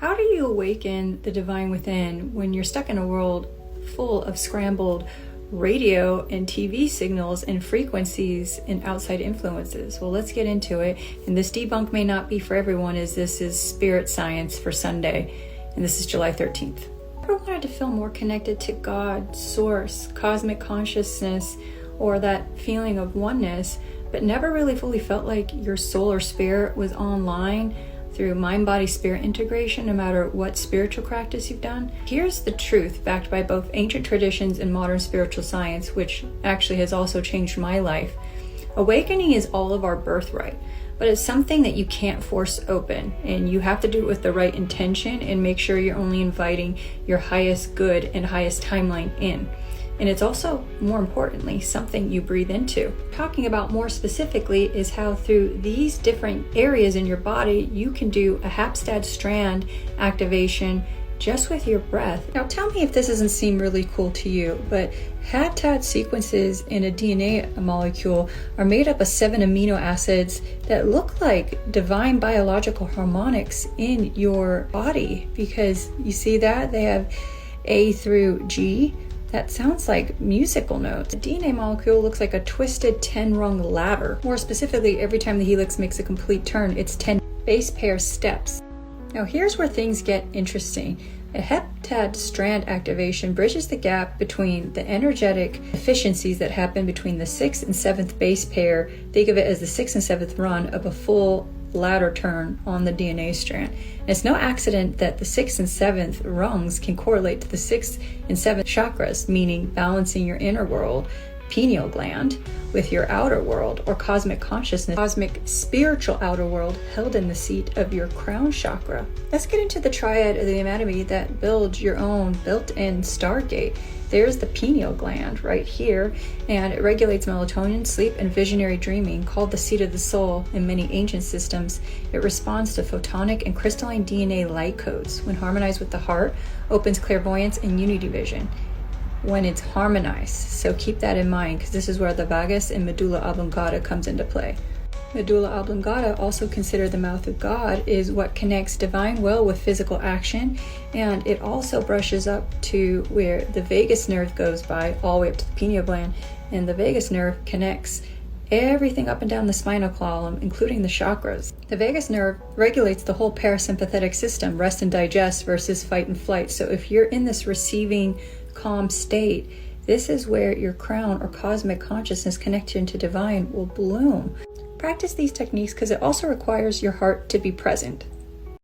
How do you awaken the divine within when you're stuck in a world full of scrambled radio and TV signals and frequencies and outside influences? Well, let's get into it. And this debunk may not be for everyone, as this is spirit science for Sunday, and this is July 13th. Ever wanted to feel more connected to God, source, cosmic consciousness, or that feeling of oneness, but never really fully felt like your soul or spirit was online through mind-body-spirit integration, no matter what spiritual practice you've done? Here's the truth, backed by both ancient traditions and modern spiritual science, which actually has also changed my life. Awakening is all of our birthright, but it's something that you can't force open, and you have to do it with the right intention and make sure you're only inviting your highest good and highest timeline in. And it's also, more importantly, something you breathe into. Talking about more specifically is how through these different areas in your body, you can do a Hapstad strand activation just with your breath. Now tell me if this doesn't seem really cool to you, but Hapstad sequences in a DNA molecule are made up of 7 amino acids that look like divine biological harmonics in your body, because you see that they have A through G. That sounds like musical notes. The DNA molecule looks like a twisted 10-rung ladder. More specifically, every time the helix makes a complete turn, it's 10 base pair steps. Now here's where things get interesting. A heptad strand activation bridges the gap between the energetic efficiencies that happen between the 6th and 7th base pair. Think of it as the 6th and 7th run of a full ladder turn on the DNA strand. And it's no accident that the 6th and 7th rungs can correlate to the 6th and 7th chakras, meaning balancing your inner world, pineal gland, with your outer world, or cosmic consciousness, cosmic spiritual outer world held in the seat of your crown chakra. Let's get into the triad of the anatomy that builds your own built-in stargate. There's the pineal gland right here, and it regulates melatonin, sleep, and visionary dreaming, called the seat of the soul in many ancient systems. It responds to photonic and crystalline DNA light codes. When harmonized with the heart, opens clairvoyance and unity vision when it's harmonized. So keep that in mind, because this is where the vagus and medulla oblongata comes into play. Medulla oblongata, also considered the mouth of God, is what connects divine will with physical action, and it also brushes up to where the vagus nerve goes by, all the way up to the pineal gland, and the vagus nerve connects everything up and down the spinal column, including the chakras. The vagus nerve regulates the whole parasympathetic system, rest and digest versus fight and flight. So if you're in this receiving calm state, this is where your crown or cosmic consciousness connection to divine will bloom. Practice these techniques because it also requires your heart to be present.